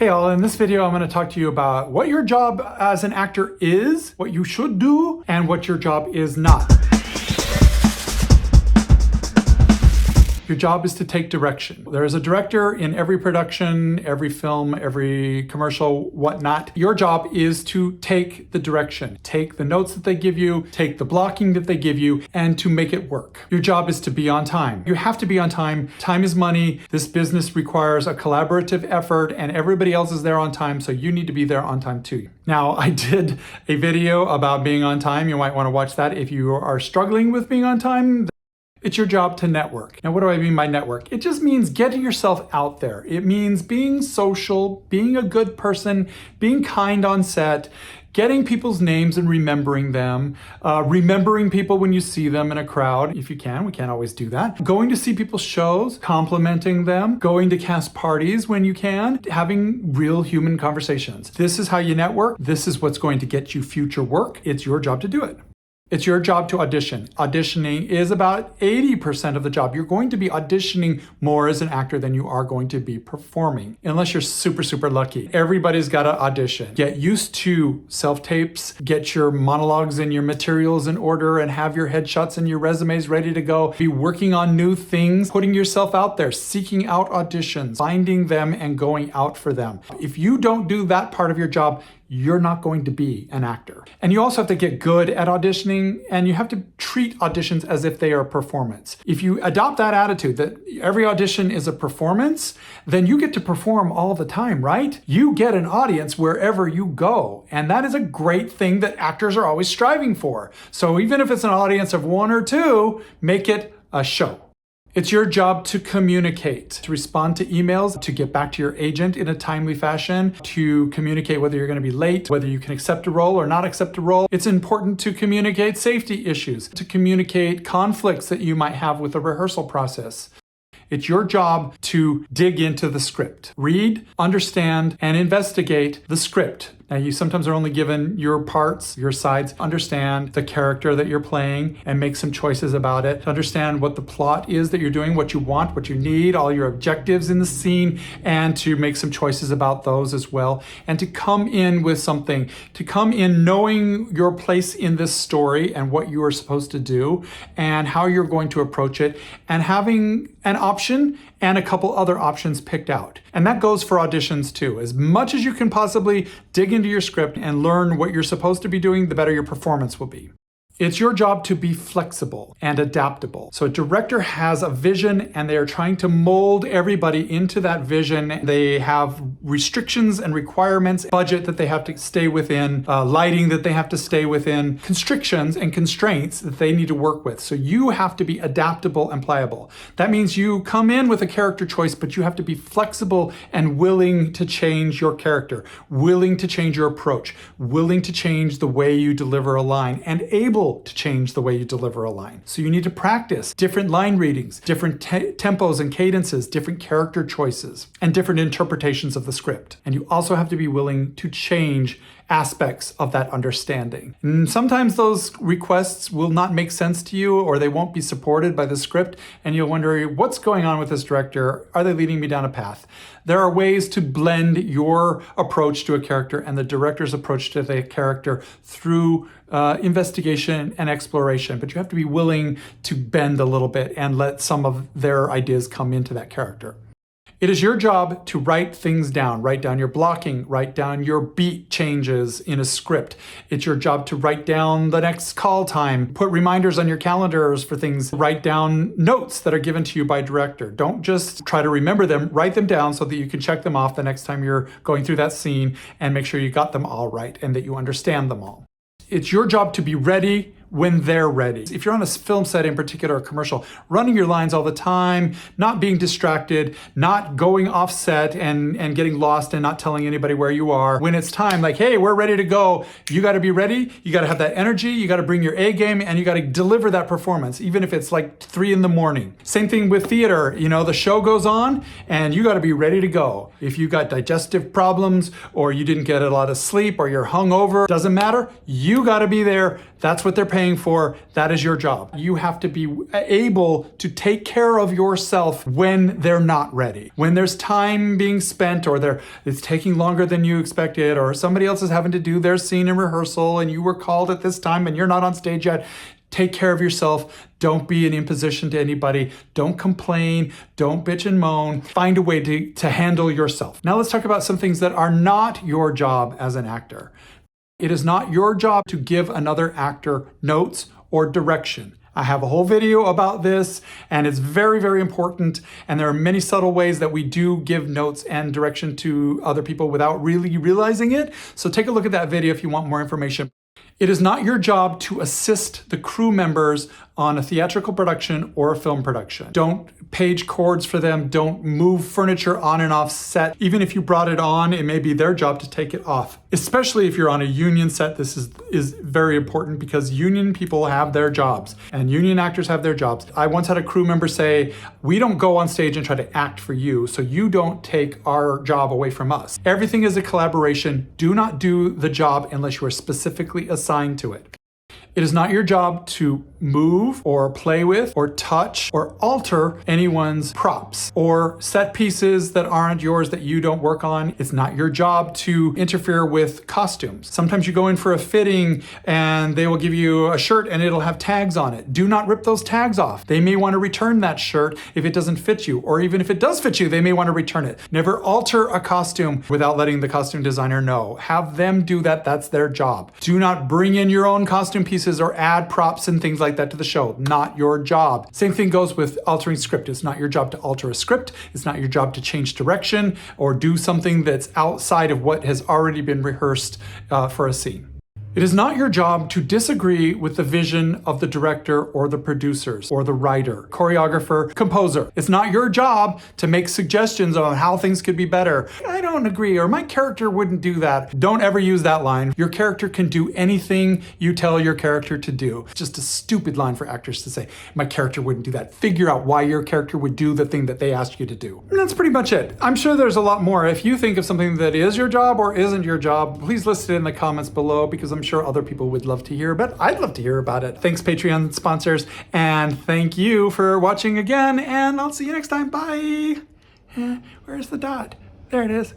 Hey all, in this video I'm going to talk to you about what your job as an actor is, what you should do, and what your job is not. Your job is to take direction. There is a director in every production, every film, every commercial, whatnot. Your job is to take the direction, take the notes that they give you, take the blocking that they give you, and to make it work. Your job is to be on time. You have to be on time. Time is money. This business requires a collaborative effort, and everybody else is there on time, so you need to be there on time too. Now, I did a video about being on time. You might want to watch that if you are struggling with being on time. It's your job to network. Now, what do I mean by network? It just means getting yourself out there. It means being social, being a good person, being kind on set, getting people's names and remembering them, remembering people when you see them in a crowd, if you can. We can't always do that. Going to see people's shows, complimenting them, going to cast parties when you can, having real human conversations. This is how you network. This is what's going to get you future work. It's your job to do it. It's your job to audition. Auditioning is about 80% of the job. You're going to be auditioning more as an actor than you are going to be performing, unless you're super lucky. Everybody's got to audition. Get used to self-tapes, get your monologues and your materials in order, and have your headshots and your resumes ready to go. Be working on new things, putting yourself out there, seeking out auditions, finding them and going out for them. If you don't do that part of your job, you're not going to be an actor. And you also have to get good at auditioning, and you have to treat auditions as if they are a performance. If you adopt that attitude that every audition is a performance, then you get to perform all the time, right? You get an audience wherever you go. And that is a great thing that actors are always striving for. So even if it's an audience of one or two, make it a show. It's your job to communicate, to respond to emails, to get back to your agent in a timely fashion, to communicate whether you're going to be late, whether you can accept a role or not accept a role. It's important to communicate safety issues, to communicate conflicts that you might have with the rehearsal process. It's your job to dig into the script. Read, understand, and investigate the script. Now, you sometimes are only given your parts, your sides. Understand the character that you're playing and make some choices about it. Understand what the plot is that you're doing, what you want, what you need, all your objectives in the scene, and to make some choices about those as well. And to come in with something, to come in knowing your place in this story and what you are supposed to do and how you're going to approach it, and having an option and a couple other options picked out. And that goes for auditions too. As much as you can possibly dig into your script and learn what you're supposed to be doing, the better your performance will be. It's your job to be flexible and adaptable. So a director has a vision and they are trying to mold everybody into that vision. They have restrictions and requirements, budget that they have to stay within, lighting that they have to stay within, constrictions and constraints that they need to work with. So you have to be adaptable and pliable. That means you come in with a character choice, but you have to be flexible and willing to change your character, willing to change your approach, willing to change the way you deliver a line, and able to change the way you deliver a line. So you need to practice different line readings, different tempos and cadences, different character choices, and different interpretations of the script. And you also have to be willing to change aspects of that understanding. And sometimes those requests will not make sense to you, or they won't be supported by the script, and you'll wonder, what's going on with this director? Are they leading me down a path? There are ways to blend your approach to a character and the director's approach to the character through investigation and exploration, but you have to be willing to bend a little bit and let some of their ideas come into that character. It is your job to write things down. Write down your blocking, write down your beat changes in a script. It's your job to write down the next call time, put reminders on your calendars for things, write down notes that are given to you by director. Don't just try to remember them, write them down so that you can check them off the next time you're going through that scene and make sure you got them all right and that you understand them all. It's your job to be ready when they're ready. If you're on a film set in particular, or commercial, running your lines all the time, not being distracted, not going off set and getting lost and not telling anybody where you are. When it's time, like, hey, we're ready to go, you gotta be ready, you gotta have that energy, you gotta bring your A game, and you gotta deliver that performance, even if it's like 3 a.m. Same thing with theater, the show goes on and you gotta be ready to go. If you got digestive problems or you didn't get a lot of sleep or you're hungover, doesn't matter, you gotta be there. That's what they're paying paying for, that is your job. You have to be able to take care of yourself when they're not ready. When there's time being spent, or it's taking longer than you expected, or somebody else is having to do their scene in rehearsal and you were called at this time and you're not on stage yet. Take care of yourself. Don't be an imposition to anybody. Don't complain. Don't bitch and moan. Find a way to handle yourself. Now let's talk about some things that are not your job as an actor. It is not your job to give another actor notes or direction. I have a whole video about this, and it's very, very important. And there are many subtle ways that we do give notes and direction to other people without really realizing it. So take a look at that video if you want more information. It is not your job to assist the crew members on a theatrical production or a film production. Don't page cords for them. Don't move furniture on and off set. Even if you brought it on, it may be their job to take it off. Especially if you're on a union set, this is very important because union people have their jobs and union actors have their jobs. I once had a crew member say, we don't go on stage and try to act for you, so you don't take our job away from us. Everything is a collaboration. Do not do the job unless you are specifically assigned to it. It is not your job to move or play with or touch or alter anyone's props or set pieces that aren't yours that you don't work on. It's not your job to interfere with costumes. Sometimes you go in for a fitting and they will give you a shirt and it'll have tags on it. Do not rip those tags off. They may want to return that shirt if it doesn't fit you, or even if it does fit you, they may want to return it. Never alter a costume without letting the costume designer know. Have them do that. That's their job. Do not bring in your own costume pieces or add props and things like that to the show. Not your job. Same thing goes with altering script. It's not your job to alter a script. It's not your job to change direction or do something that's outside of what has already been rehearsed for a scene. It is not your job to disagree with the vision of the director or the producers or the writer, choreographer, composer. It's not your job to make suggestions on how things could be better. I don't agree, or my character wouldn't do that. Don't ever use that line. Your character can do anything you tell your character to do. It's just a stupid line for actors to say, my character wouldn't do that. Figure out why your character would do the thing that they asked you to do. And that's pretty much it. I'm sure there's a lot more. If you think of something that is your job or isn't your job, please list it in the comments below, because I'm sure other people would love to hear about it. I'd love to hear about it. Thanks, Patreon sponsors, and thank you for watching again, and I'll see you next time. Bye. Where's the dot? There it is.